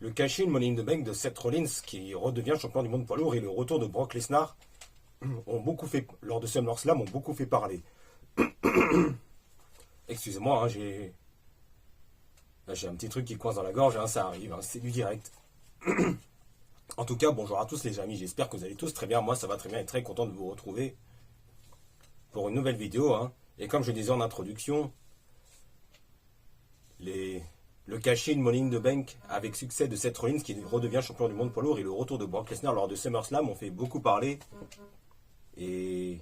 Le cash-in Money in the Bank de Seth Rollins qui redevient champion du monde poids lourd et le retour de Brock Lesnar ont beaucoup fait, lors de SummerSlam, ont beaucoup fait parler. Excusez-moi, hein, j'ai un petit truc qui coince dans la gorge, hein, ça arrive, hein, c'est du direct. En tout cas, bonjour à tous les amis, j'espère que vous allez tous très bien. Moi ça va très bien et très content de vous retrouver pour une nouvelle vidéo. Hein. Et comme je disais en introduction, le cash-in Money in the Bank avec succès de Seth Rollins qui redevient champion du monde poids lourd et le retour de Brock Lesnar lors de SummerSlam ont fait beaucoup parler. Mais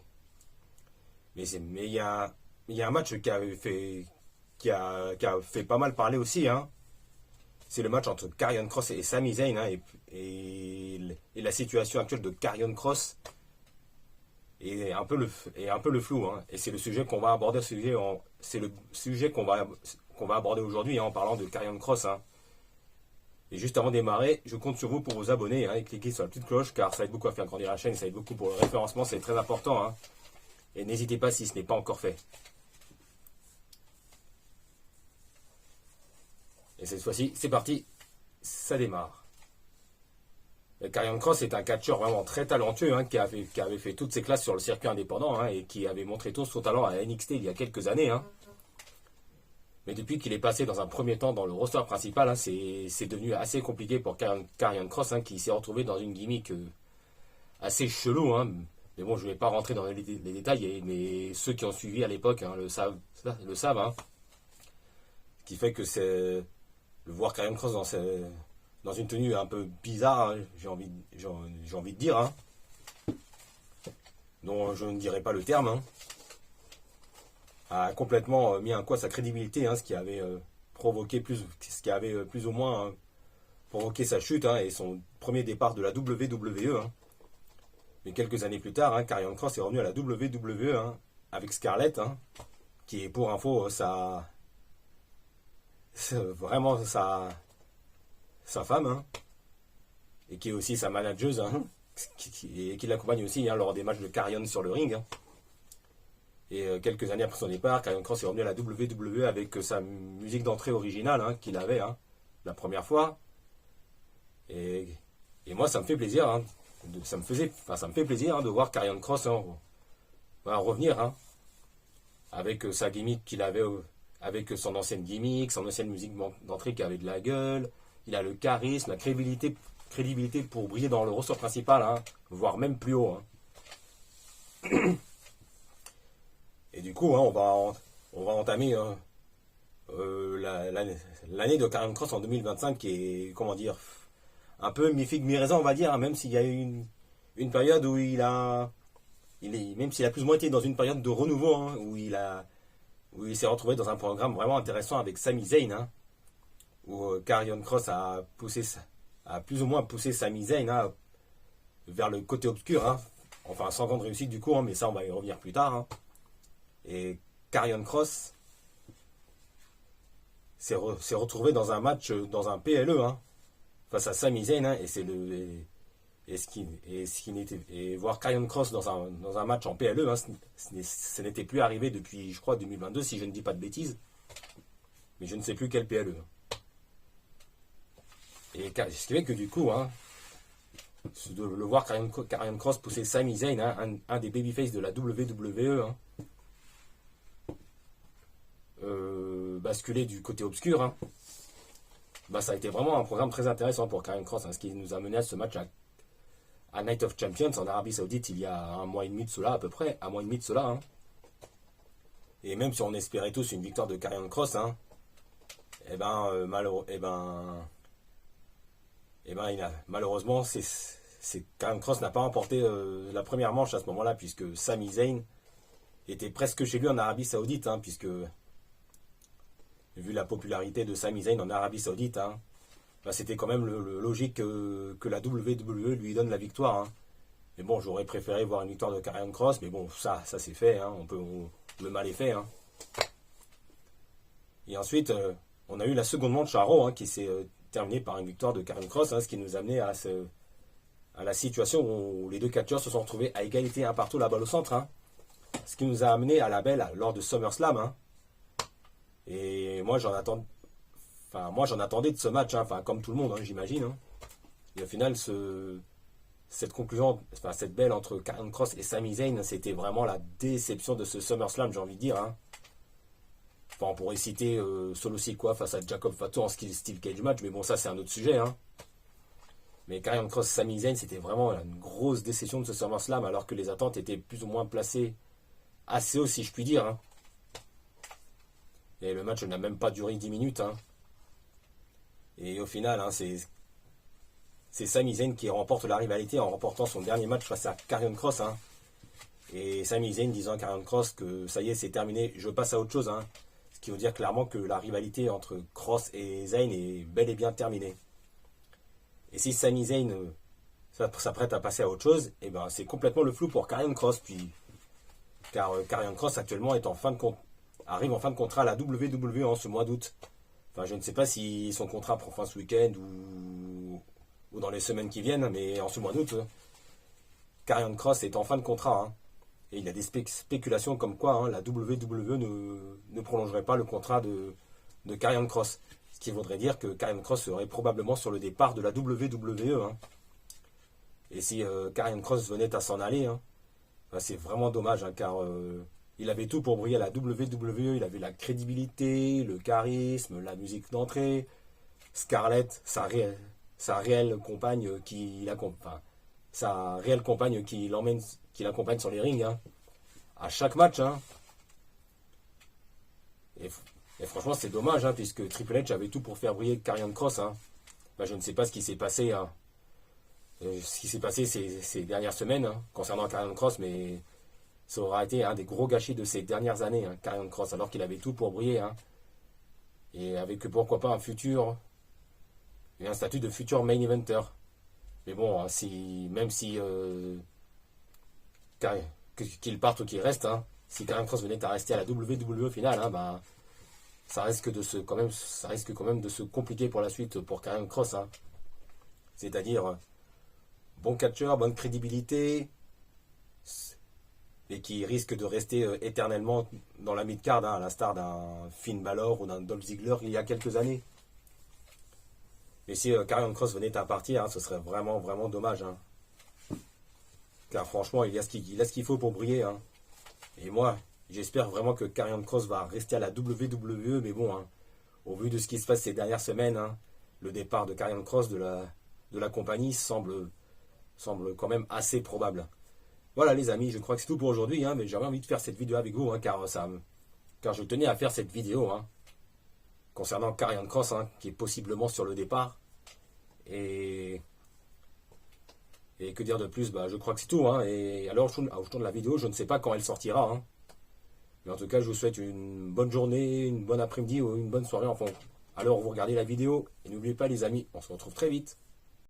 il y a un match qui a fait pas mal parler aussi. Hein. C'est le match entre Karrion Kross et Sami Zayn. Hein, et la situation actuelle de Karrion Kross est un peu le flou. Hein. Et c'est le sujet qu'on va aborder. C'est le sujet qu'on va aborder aujourd'hui, hein, en parlant de Karrion Kross. Hein. Et juste avant de démarrer, je compte sur vous pour vous abonner, hein, et cliquer sur la petite cloche car ça aide beaucoup à faire grandir la chaîne, ça aide beaucoup pour le référencement, c'est très important. Hein. Et n'hésitez pas si ce n'est pas encore fait. Et cette fois-ci, c'est parti, ça démarre. Karrion Kross est un catcheur vraiment très talentueux, hein, qui avait fait toutes ses classes sur le circuit indépendant, hein, et qui avait montré tout son talent à NXT il y a quelques années. Hein. Mais depuis qu'il est passé dans un premier temps dans le roster principal, hein, c'est devenu assez compliqué pour Karrion Kross, hein, qui s'est retrouvé dans une gimmick assez chelou. Hein. Mais bon, je ne vais pas rentrer dans les détails, mais ceux qui ont suivi à l'époque, hein, le savent. Hein. Ce qui fait que c'est le voir Karrion Kross dans une tenue un peu bizarre, hein, j'ai envie de dire, hein, dont je ne dirai pas le terme, hein, a complètement mis un coup à sa crédibilité, hein, ce qui avait plus ou moins, hein, provoqué sa chute, hein, et son premier départ de la WWE. Hein. Mais quelques années plus tard, hein, Karrion Kross est revenu à la WWE, hein, avec Scarlett, hein, qui est pour info vraiment sa femme, hein, et qui est aussi sa manageuse, hein, qui l'accompagne aussi, hein, lors des matchs de Karrion sur le ring. Hein. Et quelques années après son départ, Karrion Kross est revenu à la WWE avec sa musique d'entrée originale, hein, qu'il avait, hein, la première fois. Et moi, ça me fait plaisir, hein, ça me fait plaisir, hein, de voir Karrion Kross, hein, revenir, hein, avec sa gimmick qu'il avait, avec son ancienne gimmick, son ancienne musique d'entrée qui avait de la gueule. Il a le charisme, la crédibilité pour briller dans le ressort principal, hein, voire même plus haut. Hein. Et du coup, hein, on va entamer l'année de Karrion Kross en 2025 qui est, comment dire, un peu mi-figue, mi-raisin, on va dire, hein, même s'il y a eu une période où même s'il a plus ou moins été dans une période de renouveau, hein, où il s'est retrouvé dans un programme vraiment intéressant avec Sami Zayn, hein, où Karrion Kross a plus ou moins poussé Sami Zayn, hein, vers le côté obscur, hein, enfin sans grande réussite du coup, hein, mais ça on va y revenir plus tard. Hein. Et Karrion Kross s'est retrouvé dans un match, dans un PLE, hein, face à Sami Zayn, hein, et voir Karrion Kross dans un match en PLE, hein, ce n'était plus arrivé depuis, je crois, 2022, si je ne dis pas de bêtises, mais je ne sais plus quel PLE. Et ce qui fait que du coup, hein, de le voir Karrion Kross pousser Sami Zayn, hein, un des babyface de la WWE, hein, basculer du côté obscur, hein, ça a été vraiment un programme très intéressant pour Karrion Kross, hein, ce qui nous a mené à ce match à Night of Champions en Arabie Saoudite il y a un mois et demi de cela, à peu près, un mois et demi de cela. Hein. Et même si on espérait tous une victoire de Karrion Kross, hein, malheureusement, Karrion Kross n'a pas remporté la première manche à ce moment-là, puisque Sami Zayn était presque chez lui en Arabie Saoudite, hein, puisque vu la popularité de Sami Zayn en Arabie Saoudite, hein, c'était quand même le logique que la WWE lui donne la victoire. Hein. Mais bon, j'aurais préféré voir une victoire de Karrion Kross, mais bon, ça c'est fait, hein, le mal est fait. Hein. Et ensuite, on a eu la seconde manche à Raw, hein, qui s'est terminée par une victoire de Karrion Kross, hein, ce qui nous a amené à la situation où les deux catcheurs se sont retrouvés à égalité un partout, la balle au centre. Hein. Ce qui nous a amené à la belle lors de SummerSlam. Hein. Et moi, j'en attends enfin, moi j'en attendais de ce match, hein, enfin, comme tout le monde, hein, j'imagine. Hein. Et au final, cette conclusion, enfin, cette belle entre Karrion Kross et Sami Zayn, c'était vraiment la déception de ce SummerSlam, j'ai envie de dire. Hein. Enfin, on pourrait citer Solo Sikoa face à Jacob Fatu en style cage match, mais bon, ça c'est un autre sujet. Hein. Mais Karrion Kross, Sami Zayn, c'était vraiment une grosse déception de ce SummerSlam, alors que les attentes étaient plus ou moins placées assez haut, si je puis dire. Hein. Et le match n'a même pas duré 10 minutes. Hein. Et au final, hein, c'est Sami Zayn qui remporte la rivalité en remportant son dernier match face à Karrion Kross. Hein. Et Sami Zayn disant à Karrion Kross que ça y est, c'est terminé, je passe à autre chose. Hein. Ce qui veut dire clairement que la rivalité entre Kross et Zayn est bel et bien terminée. Et si Sami Zayn s'apprête à passer à autre chose, et ben c'est complètement le flou pour Karrion Kross. Car Karrion Kross actuellement arrive en fin de contrat à la WWE en ce mois d'août. Enfin, je ne sais pas si son contrat prend fin ce week-end ou dans les semaines qui viennent, mais en ce mois d'août, Karrion Kross est en fin de contrat. Hein. Et il y a des spéculations comme quoi hein, la WWE ne prolongerait pas le contrat de Karrion Kross. Ce qui voudrait dire que Karrion Kross serait probablement sur le départ de la WWE. Hein. Et si Karrion Kross venait à s'en aller, hein, ben c'est vraiment dommage, hein, car il avait tout pour briller à la WWE. Il avait la crédibilité, le charisme, la musique d'entrée, Scarlett, sa réelle compagne qui l'accompagne sur les rings, hein, à chaque match. Hein. Et franchement, c'est dommage, hein, puisque Triple H avait tout pour faire briller Karrion Kross. Hein. Ben, je ne sais pas ce qui s'est passé, hein, ces dernières semaines hein, concernant Karrion Kross, mais ça aura été un des gros gâchis de ces dernières années, hein, Karrion Kross, alors qu'il avait tout pour briller. Hein, et avec pourquoi pas un statut de futur main eventer. Mais bon, hein, même si qu'il parte ou qu'il reste, hein, si Karrion Kross venait à rester à la WWE au final, hein, bah, ça risque quand même de se compliquer pour la suite pour Karrion Kross. Hein. C'est-à-dire bon catcheur, bonne crédibilité, et qui risque de rester éternellement dans la mid-card, hein, à l'instar d'un Finn Balor ou d'un Dolph Ziggler il y a quelques années. Et si Karrion Kross venait à partir, hein, ce serait vraiment, vraiment dommage. Hein. Car franchement, il a ce qu'il faut pour briller. Hein. Et moi, j'espère vraiment que Karrion Kross va rester à la WWE, mais bon, hein, au vu de ce qui se passe ces dernières semaines, hein, le départ de Karrion Kross de la compagnie semble quand même assez probable. Voilà les amis, je crois que c'est tout pour aujourd'hui, hein, mais j'avais envie de faire cette vidéo avec vous, hein, car je tenais à faire cette vidéo hein, concernant Karrion Kross, hein, qui est possiblement sur le départ. Et que dire de plus, bah, je crois que c'est tout. Hein, et alors, je tourne la vidéo, je ne sais pas quand elle sortira. Hein, mais en tout cas, je vous souhaite une bonne journée, une bonne après-midi ou une bonne soirée. Enfin, alors, vous regardez la vidéo. Et n'oubliez pas les amis, on se retrouve très vite.